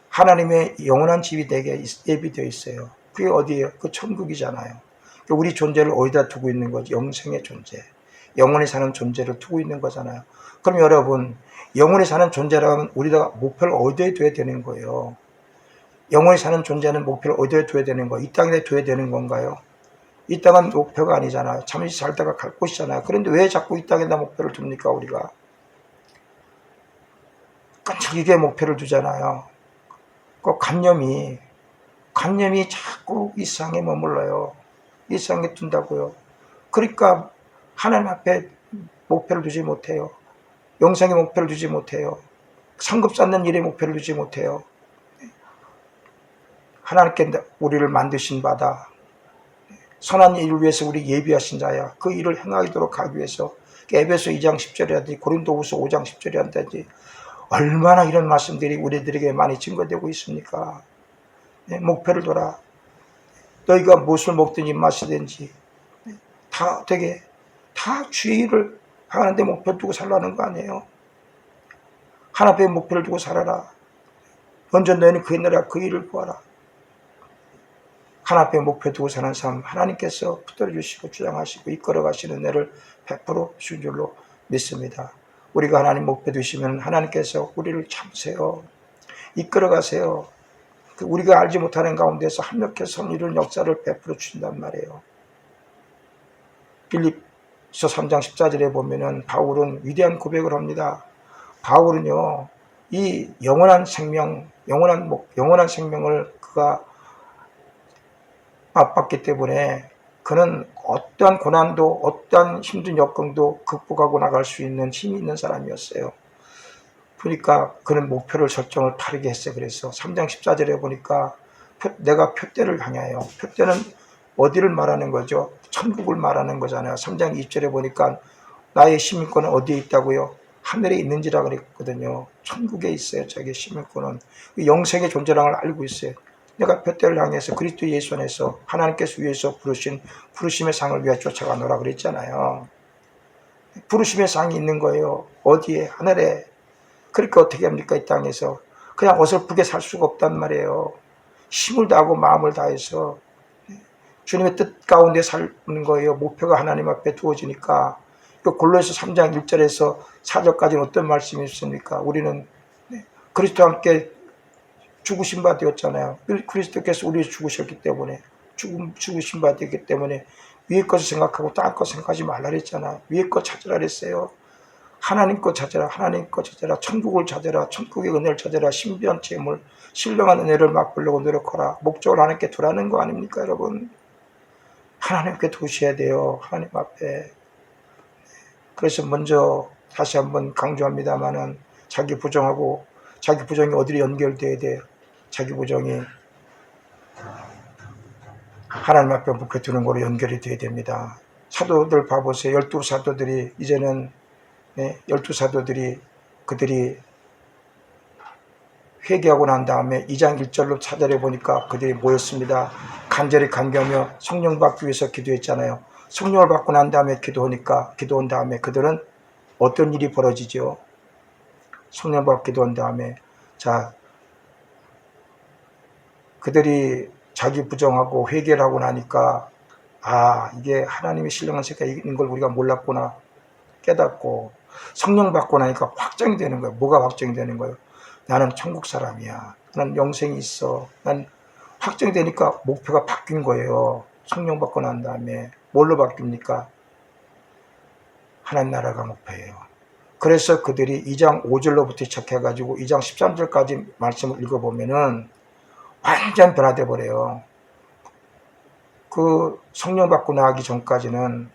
하나님의 영원한 집이 되게 예비되어 있어요. 그게 어디예요? 그 천국이잖아요. 우리 존재를 어디다 두고 있는 거지? 영생의 존재. 영원히 사는 존재를 두고 있는 거잖아요. 그럼 여러분, 영원히 사는 존재라면 우리가 목표를 어디에 둬야 되는 거예요? 영원히 사는 존재는 목표를 어디에 둬야 되는 거예요? 이 땅에 둬야 되는 건가요? 이 땅은 목표가 아니잖아요. 잠시 살다가 갈 곳이잖아요. 그런데 왜 자꾸 이 땅에다 목표를 둡니까, 우리가? 끈질기게 목표를 두잖아요. 그 관념이 자꾸 이 세상에 머물러요. 이 세상에 둔다고요. 그러니까 하나님 앞에 목표를 두지 못해요. 영생의 목표를 두지 못해요. 상급 쌓는 일에 목표를 두지 못해요. 하나님께 우리를 만드신 바다, 선한 일을 위해서 우리 예비하신 자야. 그 일을 행하도록 하기 위해서 에베소 2장 10절이라든지 고린도후서 5장 10절이라든지 얼마나 이런 말씀들이 우리들에게 많이 증거되고 있습니까? 목표를 둬라. 너희가 무엇을 먹든지 마시든지 다 되게 다 주의 일을 하는데 목표 두고 살라는 거 아니에요. 하나님의 목표를 두고 살아라. 먼저 너희는 그 나라 그 일을 구하라. 하나님의 목표 두고 사는 삶 하나님께서 붙들어 주시고 주장하시고 이끌어 가시는 은혜를 100% 주신 줄로 믿습니다. 우리가 하나님 목표 두시면 하나님께서 우리를 참으세요. 이끌어 가세요. 우리가 알지 못하는 가운데서 합력해서 이런 역사를 베풀어 주신단 말이에요. 빌립서 3장 14절에 보면은 바울은 위대한 고백을 합니다. 바울은요, 이 영원한 생명, 영원한 생명을 그가 맛봤기 때문에 그는 어떠한 고난도 어떠한 힘든 역경도 극복하고 나갈 수 있는 힘이 있는 사람이었어요. 그러니까 그는 목표를 설정을 바르게 했어요. 그래서 3장 14절에 보니까 내가 표대를 향하여, 표대는 어디를 말하는 거죠? 천국을 말하는 거잖아요. 3장 20절에 보니까 나의 시민권은 어디에 있다고요? 하늘에 있는지라 그랬거든요. 천국에 있어요. 자기의 시민권은. 영생의 존재랑을 알고 있어요. 내가 표대를 향해서 그리스도 예수 안에서 하나님께서 위해서 부르신 부르심의 상을 위해 쫓아가노라 그랬잖아요. 부르심의 상이 있는 거예요. 어디에? 하늘에. 그러니까 어떻게 합니까? 이 땅에서 그냥 어설프게 살 수가 없단 말이에요. 힘을 다하고 마음을 다해서 주님의 뜻 가운데 사는 거예요. 목표가 하나님 앞에 두어지니까. 골로새서 3장 1절에서 4절까지는 어떤 말씀이 있습니까? 우리는 그리스도와 함께 죽으신 바 되었잖아요. 그리스도께서 우리 죽으셨기 때문에, 죽으신 바 되었기 때문에 위의 것을 생각하고 땅 것을 생각하지 말라 그랬잖아. 위의 것 찾으라 그랬어요. 하나님 것 찾아라. 하나님 것 찾아라. 천국을 찾아라. 천국의 은혜를 찾아라. 신비한 재물, 신령한 은혜를 맛보려고 노력하라. 목적을 하나님께 두라는 거 아닙니까, 여러분? 하나님께 두셔야 돼요. 하나님 앞에. 그래서 먼저 다시 한번 강조합니다마는 자기 부정하고 자기 부정이 어디로 연결돼야 돼요? 자기 부정이 하나님 앞에 목표 두는 거로 연결이 돼야 됩니다. 사도들 봐보세요. 12사도들이 이제는 12사도들이 그들이 회개하고 난 다음에 2장 1절로 차절해 보니까 그들이 모였습니다. 간절히 간구하며 성령 받기 위해서 기도했잖아요. 성령을 받고 난 다음에 기도한 다음에 그들은 어떤 일이 벌어지죠? 성령 받고 기도한 다음에 자 그들이 자기 부정하고 회개를 하고 나니까 이게 하나님의 신령한 색깔이 있는 걸 우리가 몰랐구나 깨닫고 성령 받고 나니까 확정이 되는 거예요. 뭐가 확정이 되는 거예요? 나는 천국 사람이야. 나는 영생이 있어. 난 확정이 되니까 목표가 바뀐 거예요. 성령 받고 난 다음에 뭘로 바뀝니까? 하나님 나라가 목표예요. 그래서 그들이 2장 5절로부터 시작해가지고 2장 13절까지 말씀을 읽어보면은 완전 변화돼 버려요. 그 성령 받고 나가기 전까지는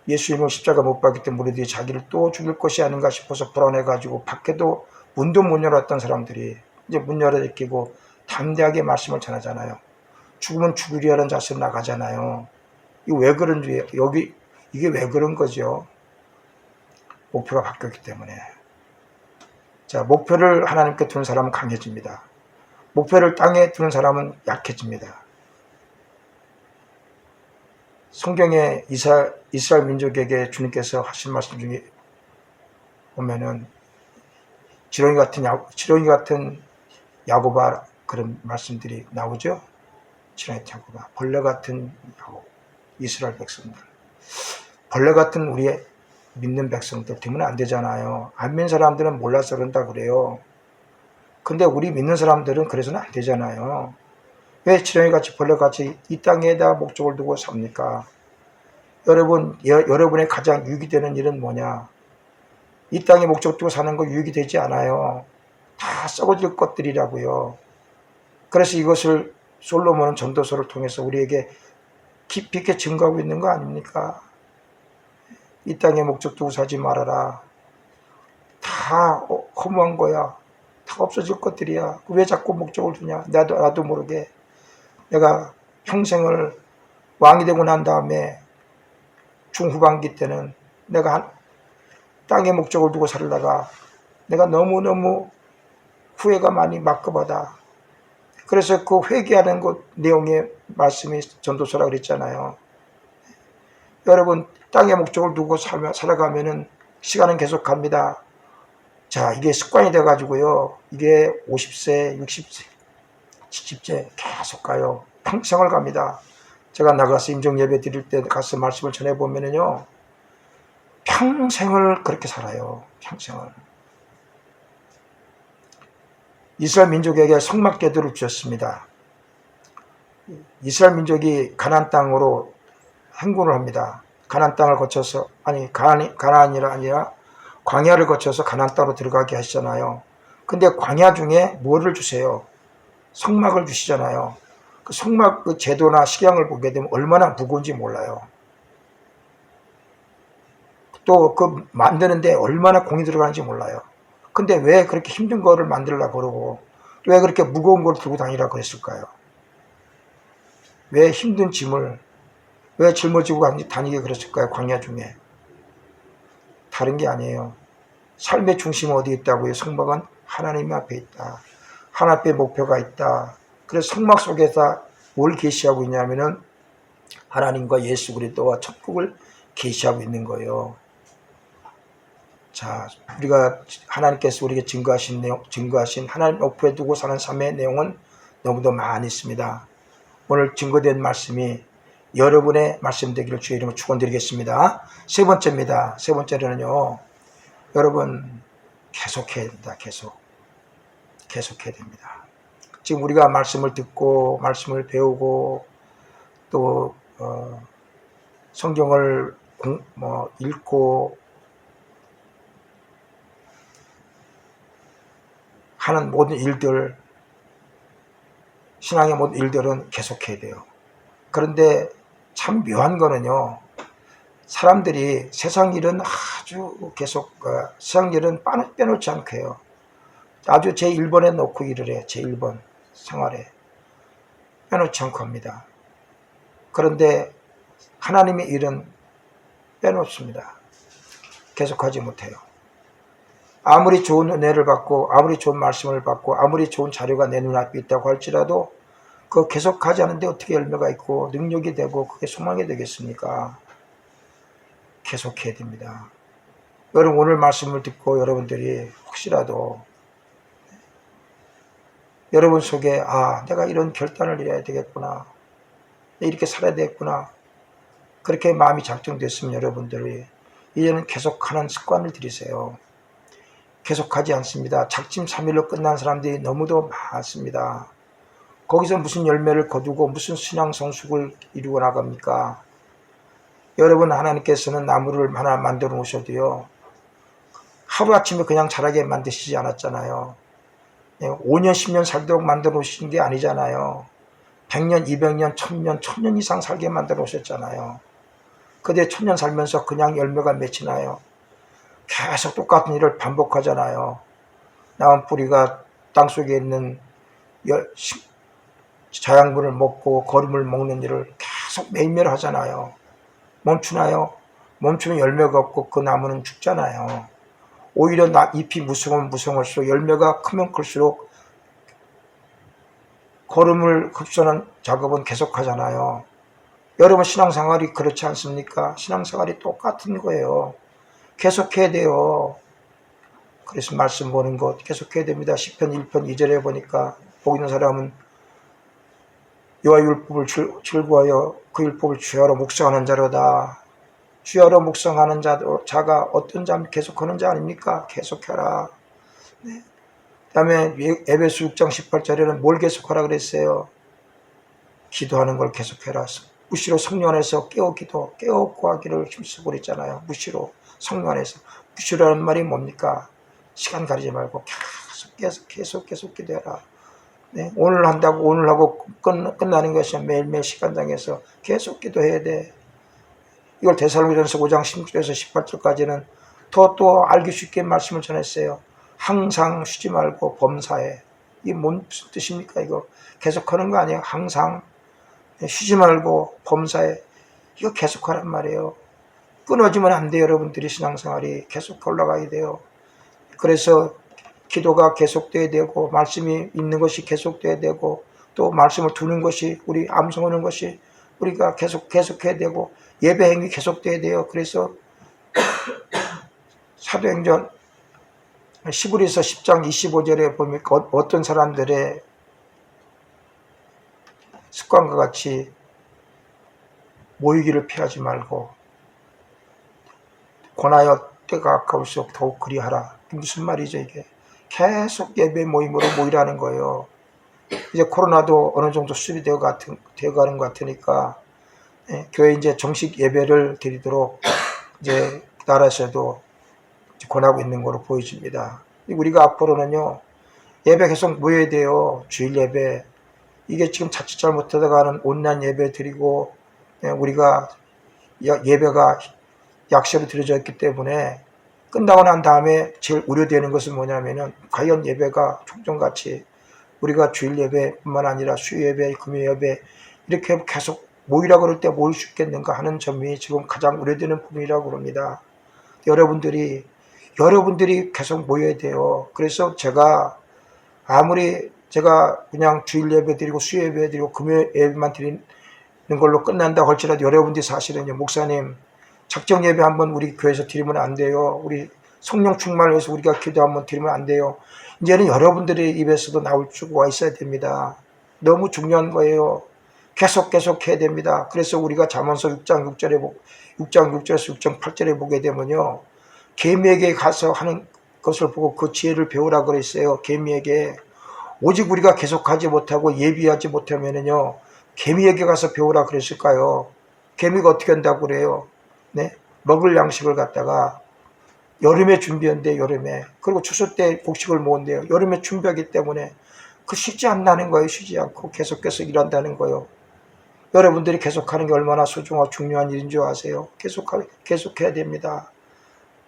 예수님을 십자가 못 박기 때문에 무리들이 자기를 또 죽일 것이 아닌가 싶어서 불안해가지고 밖에도 문도 못 열었던 사람들이 이제 문 열어 제끼고 담대하게 말씀을 전하잖아요. 죽으면 죽으리라는 자세로 나가잖아요. 이거 왜 그런지 이게 왜 그런 거죠? 목표가 바뀌었기 때문에. 자, 목표를 하나님께 두는 사람은 강해집니다. 목표를 땅에 두는 사람은 약해집니다. 성경에 이스라엘 민족에게 주님께서 하신 말씀 중에 보면은 지렁이 같은 야고바 그런 말씀들이 나오죠. 지렁이 같은 야고바, 벌레 같은 야곱, 이스라엘 백성들. 벌레 같은 우리의 믿는 백성들 되면 안 되잖아요. 안 믿는 사람들은 몰라서 그런다 그래요. 근데 우리 믿는 사람들은 그래서는 안 되잖아요. 왜 지렁이같이 벌레같이 이 땅에다 목적을 두고 삽니까? 여러분의 가장 유익이 되는 일은 뭐냐? 이 땅에 목적 두고 사는 거 유익이 되지 않아요. 다 썩어질 것들이라고요. 그래서 이것을 솔로몬은 전도서를 통해서 우리에게 깊이 있게 증거하고 있는 거 아닙니까? 이 땅에 목적 두고 사지 말아라. 다 허무한 거야. 다 없어질 것들이야. 왜 자꾸 목적을 두냐? 나도 모르게 내가 평생을 왕이 되고 난 다음에 중후반기 때는 내가 땅의 목적을 두고 살다가 내가 너무너무 후회가 많이 막급하다. 그래서 그 회개하는 것 내용의 말씀이 전도서라 그랬잖아요. 여러분 땅의 목적을 두고 살아가면은 시간은 계속 갑니다. 자, 이게 습관이 돼가지고요. 이게 50세, 60세, 70세 계속 가요. 평생을 갑니다. 제가 나가서 임종 예배 드릴 때 가서 말씀을 전해보면은요. 평생을 그렇게 살아요. 평생을. 이스라엘 민족에게 성막궤도를 주셨습니다. 이스라엘 민족이 가나안 땅으로 행군을 합니다. 가나안 땅을 거쳐서 가나안이 아니라 광야를 거쳐서 가나안 땅으로 들어가게 하시잖아요. 근데 광야 중에 뭐를 주세요? 성막을 주시잖아요. 그 성막 그 제도나 식양을 보게 되면 얼마나 무거운지 몰라요. 또 그 만드는데 얼마나 공이 들어가는지 몰라요. 근데 왜 그렇게 힘든 거를 만들려고 그러고 왜 그렇게 무거운 걸 들고 다니라고 그랬을까요? 왜 힘든 짐을 왜 짊어지고 다니게 그랬을까요? 광야 중에. 다른 게 아니에요. 삶의 중심은 어디에 있다고요? 성막은 하나님 앞에 있다. 하나님 앞에 목표가 있다. 그래서 성막 속에서 뭘 계시하고 있냐면은 하나님과 예수 그리스도와 천국을 계시하고 있는 거예요. 자, 우리가 하나님께서 우리에게 증거하신 하나님 목표에 두고 사는 삶의 내용은 너무도 많이 있습니다. 오늘 증거된 말씀이 여러분의 말씀 되기를 주의 이름으로 축원드리겠습니다. 세 번째입니다. 세 번째로는요. 여러분 계속해야 된다. 계속해야 됩니다. 지금 우리가 말씀을 듣고 말씀을 배우고 또 성경을 읽고 하는 모든 일들, 신앙의 모든 일들은 계속해야 돼요. 그런데 참 묘한 거는요. 사람들이 세상 일은 아주 계속 세상 일은 빼놓지 않고 해요. 아주 제1번에 놓고 일을 해. 제1번 생활에 빼놓지 않고 합니다. 그런데 하나님의 일은 빼놓습니다. 계속하지 못해요. 아무리 좋은 은혜를 받고 아무리 좋은 말씀을 받고 아무리 좋은 자료가 내 눈앞에 있다고 할지라도 그거 계속하지 않는데 어떻게 열매가 있고 능력이 되고 그게 소망이 되겠습니까? 계속해야 됩니다. 여러분 오늘 말씀을 듣고 여러분들이 혹시라도 여러분 속에 내가 이런 결단을 해야 되겠구나. 이렇게 살아야 되겠구나. 그렇게 마음이 작정됐으면 여러분들이 이제는 계속하는 습관을 들이세요. 계속하지 않습니다. 작심삼일로 끝난 사람들이 너무도 많습니다. 거기서 무슨 열매를 거두고 무슨 신앙 성숙을 이루어 나갑니까? 여러분 하나님께서는 나무를 하나 만들어 놓으셔도요. 하루아침에 그냥 자라게 만드시지 않았잖아요. 5년 10년 살도록 만들어 놓으신 게 아니잖아요. 100년 200년 1000년 이상 살게 만들어 놓으셨잖아요. 근데 1000년 살면서 그냥 열매가 맺히나요? 계속 똑같은 일을 반복하잖아요. 나온 뿌리가 땅속에 있는 자양분을 먹고 거름을 먹는 일을 계속 매일매일 하잖아요. 멈추나요? 멈추면 열매가 없고 그 나무는 죽잖아요. 오히려 잎이 무성하면 무성할수록 열매가 크면 클수록 거름을 흡수하는 작업은 계속하잖아요. 여러분 신앙생활이 그렇지 않습니까? 신앙생활이 똑같은 거예요. 계속해야 돼요. 그래서 말씀 보는 것 계속해야 됩니다. 시편 1편 2절에 보니까 복 있는 사람은 여호와 율법을 즐거워하여 그 율법을 주야로 묵상하는 자로다. 주야로 묵상하는 자가 어떤 자 계속하는 자 아닙니까? 계속해라. 네. 그 다음에 에베소 6장 18절에는 뭘 계속하라 그랬어요? 기도하는 걸 계속해라. 무시로 성령 안에서 깨어 구하기를 힘쓰고 그랬잖아요. 무시로 성령 안에서. 무시라는 말이 뭡니까? 시간 가리지 말고 계속 기도해라. 네, 오늘 한다고 오늘 하고 끝나는 것이 매일매일 시간당에서 계속 기도해야 돼. 이걸 데살로니가전서 5장 16절에서 18절까지는 또 알기 쉽게 말씀을 전했어요. 항상 쉬지 말고 범사에. 이게 무슨 뜻입니까? 이거 계속하는 거 아니에요? 항상 쉬지 말고 범사에. 이거 계속하란 말이에요. 끊어지면 안 돼요. 여러분들이 신앙생활이 계속 올라가야 돼요. 그래서 기도가 계속돼야 되고 말씀이 있는 것이 계속돼야 되고 또 말씀을 두는 것이 우리 암송하는 것이 우리가 계속해야 되고 예배 행위 계속돼야 돼요. 그래서 사도행전 시브리서 10장 25절에 보면 어떤 사람들의 습관과 같이 모이기를 피하지 말고 권하여 때가 가까울수록 더욱 그리하라. 무슨 말이죠 이게? 계속 예배 모임으로 모이라는 거예요. 이제 코로나도 어느 정도 수습이 되어가는 것 같으니까 교회 이제 정식 예배를 드리도록 이제 나라에서도 권하고 있는 거로 보여집니다. 우리가 앞으로는요 예배 계속 모여야 돼요. 주일 예배. 이게 지금 자칫 잘못하다가는 온라인 예배 드리고 우리가 예배가 약속이 드려져 있기 때문에 끝나고 난 다음에 제일 우려되는 것은 뭐냐면은 과연 예배가 총정같이 우리가 주일 예배뿐만 아니라 수요 예배, 금요 예배 이렇게 계속 모이라고 그럴 때 모일 수 있겠는가 하는 점이 지금 가장 우려되는 부분이라고 합니다. 여러분들이 계속 모여야 돼요. 그래서 제가 아무리 제가 그냥 주일 예배 드리고 수요 예배 드리고 금요 예배만 드리는 걸로 끝난다고 할지라도 여러분들이 사실은요 목사님 작정 예배 한번 우리 교회에서 드리면 안 돼요. 우리 성령 충만을 위해서 우리가 기도 한번 드리면 안 돼요. 이제는 여러분들의 입에서도 나올 수가 있어야 됩니다. 너무 중요한 거예요. 계속 해야 됩니다. 그래서 우리가 잠언서 6장 6절에서 6장 8절에 보게 되면요. 개미에게 가서 하는 것을 보고 그 지혜를 배우라 그랬어요. 개미에게. 오직 우리가 계속하지 못하고 예비하지 못하면은요. 개미에게 가서 배우라 그랬을까요? 개미가 어떻게 한다고 그래요? 네? 먹을 양식을 갖다가 여름에 준비한대, 여름에. 그리고 추수 때 곡식을 모은대요. 여름에 준비하기 때문에 그 쉬지 않는다는 거예요. 쉬지 않고 계속해서 일한다는 거예요. 여러분들이 계속하는 게 얼마나 소중하고 중요한 일인 줄 아세요? 계속해야 됩니다.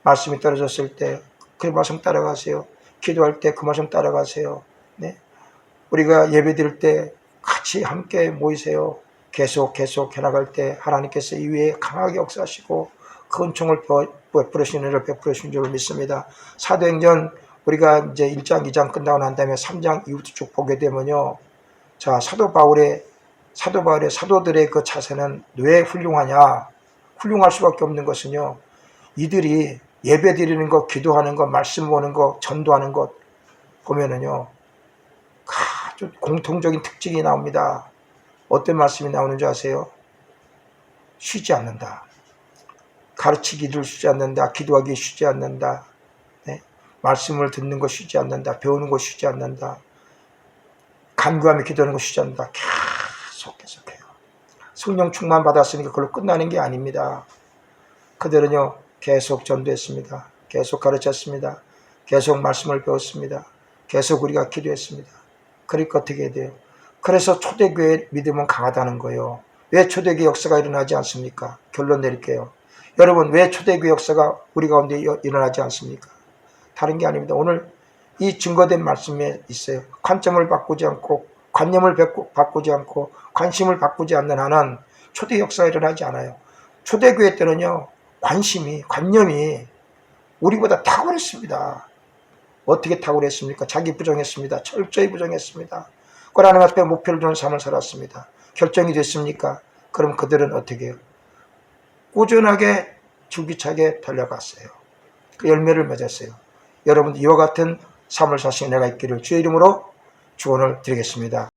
말씀이 떨어졌을 때 그 말씀 따라가세요. 기도할 때 그 말씀 따라가세요. 네? 우리가 예배 드릴 때 같이 함께 모이세요. 계속 해나갈 때 하나님께서 이 위에 강하게 역사하시고 그 은총을 베풀으시는 일을 베풀으신 줄을 믿습니다. 사도행전 우리가 이제 1장 2장 끝나고 난 다음에 3장 이후부터 쭉 보게 되면요. 자, 사도 바울의 사도들의 그 자세는 왜 훌륭하냐? 훌륭할 수밖에 없는 것은요. 이들이 예배 드리는 것, 기도하는 것, 말씀 보는 것, 전도하는 것 보면은요. 아주 공통적인 특징이 나옵니다. 어떤 말씀이 나오는 줄 아세요? 쉬지 않는다. 가르치기를 쉬지 않는다. 기도하기 쉬지 않는다. 네? 말씀을 듣는 거 쉬지 않는다. 배우는 거 쉬지 않는다. 간구하며 기도하는 거 쉬지 않는다. 계속해요. 성령 충만 받았으니까 그걸로 끝나는 게 아닙니다. 그들은요 계속 전도했습니다. 계속 가르쳤습니다. 계속 말씀을 배웠습니다. 계속 우리가 기도했습니다. 그러니까 어떻게 해야 돼요? 그래서 초대교회 믿음은 강하다는 거예요. 왜 초대교회 역사가 일어나지 않습니까? 결론 내릴게요. 여러분 왜 초대교회 역사가 우리 가운데 일어나지 않습니까? 다른 게 아닙니다. 오늘 이 증거된 말씀에 있어요. 관점을 바꾸지 않고 관념을 바꾸지 않고 관심을 바꾸지 않는 한은 초대 역사가 일어나지 않아요. 초대교회 때는요. 관념이 우리보다 탁월했습니다. 어떻게 탁월했습니까? 자기 부정했습니다. 철저히 부정했습니다. 하나님 앞에 목표를 두는 삶을 살았습니다. 결정이 됐습니까? 그럼 그들은 어떻게 해요? 꾸준하게 줄기차게 달려갔어요. 그 열매를 맺었어요. 여러분 이와 같은 삶을 사시는 내가 있기를 주의 이름으로 축원을 드리겠습니다.